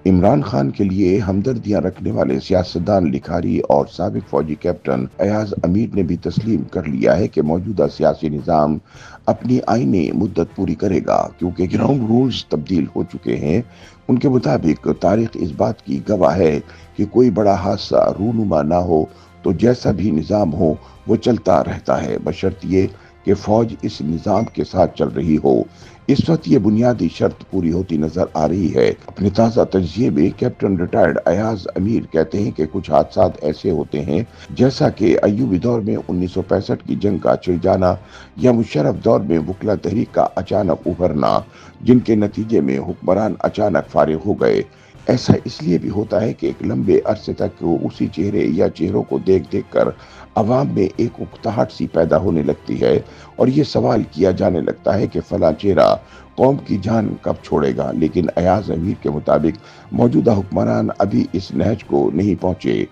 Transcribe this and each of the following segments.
عمران خان کے لیے ہمدردیاں رکھنے والے سیاستدان لکھاری اور سابق فوجی کیپٹن ایاز امیر نے بھی تسلیم کر لیا ہے کہ موجودہ سیاسی نظام اپنی آئینی مدت پوری کرے گا، کیونکہ گراؤنڈ رولز تبدیل ہو چکے ہیں۔ ان کے مطابق تاریخ اس بات کی گواہ ہے کہ کوئی بڑا حادثہ رونما نہ ہو تو جیسا بھی نظام ہو وہ چلتا رہتا ہے، بشرط یہ کہ فوج اس نظام کے ساتھ چل رہی ہو۔ اس وقت یہ بنیادی شرط پوری ہوتی نظر آ رہی ہے۔ اپنے تازہ تجزیے میں کیپٹن ریٹائرڈ ایاز امیر کہتے ہیں کہ کچھ حادثات ایسے ہوتے ہیں جیسا کہ ایوبی دور میں 1965 کی جنگ کا چھڑ جانا یا مشرف دور میں وکلا تحریک کا اچانک ابھرنا، جن کے نتیجے میں حکمران اچانک فارغ ہو گئے۔ ایسا اس لیے بھی ہوتا ہے کہ ایک لمبے عرصے تک اسی چہرے یا چہروں کو دیکھ دیکھ کر عوام میں ایک اکتاہٹ سی پیدا ہونے لگتی ہے اور یہ سوال کیا جانے لگتا ہے کہ فلاں چہرہ قوم کی جان کب چھوڑے گا، لیکن ایاز امیر کے مطابق موجودہ حکمران ابھی اس نہج کو نہیں پہنچے۔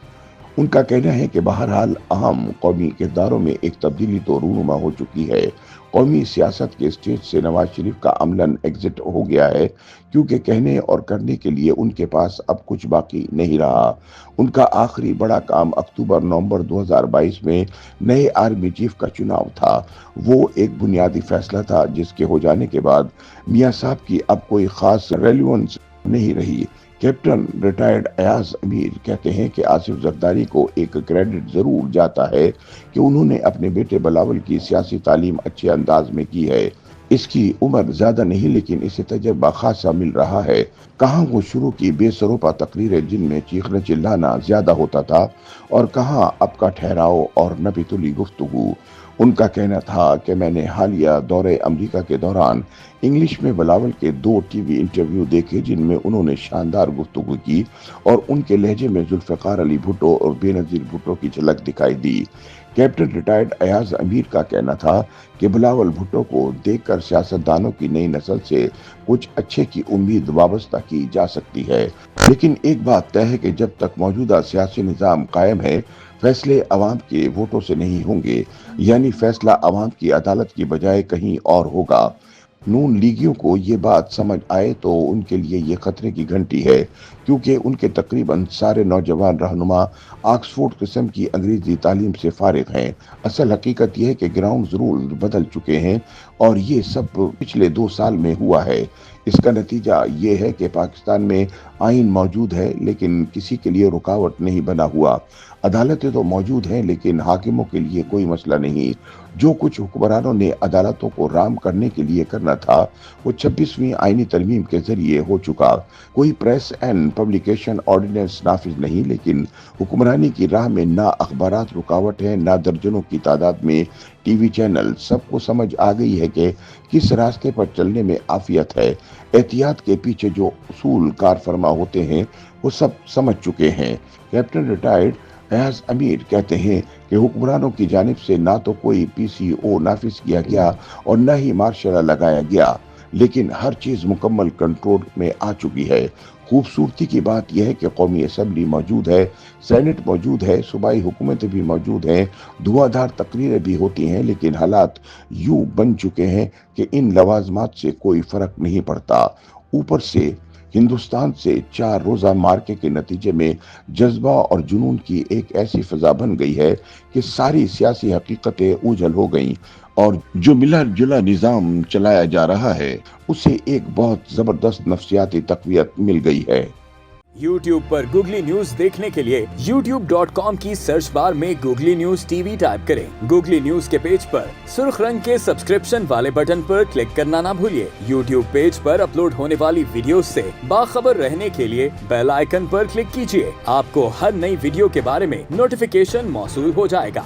ان کا کہنا ہے کہ بہرحال اہم قومی کرداروں میں ایک تبدیلی تو رونما ہو چکی ہے۔ قومی سیاست کے اسٹیج سے نواز شریف کا عملاً ایگزٹ ہو گیا ہے، کیونکہ کہنے اور کرنے کے لیے ان کے پاس اب کچھ باقی نہیں رہا۔ ان کا آخری بڑا کام اکتوبر نومبر 2022 میں نئے آرمی چیف کا چناؤ تھا۔ وہ ایک بنیادی فیصلہ تھا جس کے ہو جانے کے بعد میاں صاحب کی اب کوئی خاص ریلیونس نہیں رہی۔ کیپٹن ریٹائرڈ ایاز امیر کہتے ہیں کہ آصف زرداری کو ایک کریڈٹ ضرور جاتا ہے کہ انہوں نے اپنے بیٹے بلاول کی سیاسی تعلیم اچھے انداز میں کی ہے۔ اس کی عمر زیادہ نہیں لیکن اسے تجربہ خاصا مل رہا ہے۔ کہاں وہ شروع کی بے سروپا تقریریں جن میں چیخنا چلانا زیادہ ہوتا تھا اور کہاں اب کا ٹھہراؤ اور نبی تلی گفتگو۔ ان کا کہنا تھا کہ میں نے حالیہ دورے امریکہ کے دوران انگلش میں بلاول کے 2 ٹی وی انٹرویو دیکھے جن میں انہوں نے شاندار گفتگو کی اور ان کے لہجے میں ذوالفقار علی بھٹو اور بے نظیر بھٹو کی جھلک دکھائی دی۔ کیپٹن ریٹائرڈ ایاز امیر کا کہنا تھا کہ بلاول بھٹو کو دیکھ کر سیاستدانوں کی نئی نسل سے کچھ اچھے کی امید وابستہ کی جا سکتی ہے، لیکن ایک بات طے ہے کہ جب تک موجودہ سیاسی نظام قائم ہے فیصلے عوام کے ووٹوں سے نہیں ہوں گے، یعنی فیصلہ عوام کی عدالت کی بجائے کہیں اور ہوگا۔ نون لیگیوں کو یہ بات سمجھ آئے تو ان کے لیے یہ خطرے کی گھنٹی ہے، کیونکہ ان کے تقریباً سارے نوجوان رہنما آکسفورڈ قسم کی انگریزی تعلیم سے فارغ ہیں۔ اصل حقیقت یہ ہے کہ گراؤنڈ رول بدل چکے ہیں اور یہ سب پچھلے 2 سال میں ہوا ہے۔ اس کا نتیجہ یہ ہے کہ پاکستان میں آئین موجود ہے لیکن کسی کے لیے رکاوٹ نہیں بنا ہوا۔ عدالتیں تو موجود ہیں لیکن حاکموں کے لیے کوئی مسئلہ نہیں۔ جو کچھ حکمرانوں نے عدالتوں کو رام کرنے کے لیے کرنا تھا وہ 26ویں آئینی ترمیم کے ذریعے ہو چکا۔ کوئی پریس اینڈ پبلیکیشن آرڈیننس نافذ نہیں، لیکن حکمرانی کی راہ میں نہ اخبارات رکاوٹ ہے نہ درجنوں کی تعداد میں ٹی وی چینل۔ سب کو سمجھ آ گئی ہے کہ کس راستے پر چلنے میں عافیت ہے۔ احتیاط کے پیچھے جو اصول کار فرما ہوتے ہیں وہ سب سمجھ چکے ہیں۔ کیپٹن ریٹائرڈ ایاز امیر کہتے ہیں کہ حکمرانوں کی جانب سے نہ تو کوئی پی سی او نافذ کیا گیا اور نہ ہی مارشل لا لگایا گیا، لیکن ہر چیز مکمل کنٹرول میں آ چکی ہے۔ خوبصورتی کی بات یہ ہے کہ قومی اسمبلی موجود ہے، سینٹ موجود ہے، صوبائی حکومتیں بھی موجود ہیں، دھواں دھار تقریریں بھی ہوتی ہیں، لیکن حالات یوں بن چکے ہیں کہ ان لوازمات سے کوئی فرق نہیں پڑتا۔ اوپر سے ہندوستان سے 4 روزہ مارکے کے نتیجے میں جذبہ اور جنون کی ایک ایسی فضا بن گئی ہے کہ ساری سیاسی حقیقتیں اوجھل ہو گئیں اور جو ملا جلا نظام چلایا جا رہا ہے اسے ایک بہت زبردست نفسیاتی تقویت مل گئی ہے۔ YouTube پر گوگلی نیوز دیکھنے کے لیے youtube.com کی سرچ بار میں googly news T V type کریں۔ گوگلی نیوز کے پیج پر سرخ رنگ کے سبسکرپشن والے بٹن پر کلک کرنا نہ بھولیے۔ YouTube پیج پر اپلوڈ ہونے والی ویڈیوز سے باخبر رہنے کے لیے بیل آئیکن پر کلک کیجیے۔ آپ کو ہر نئی ویڈیو کے بارے میں نوٹیفیکیشن موصول ہو جائے گا۔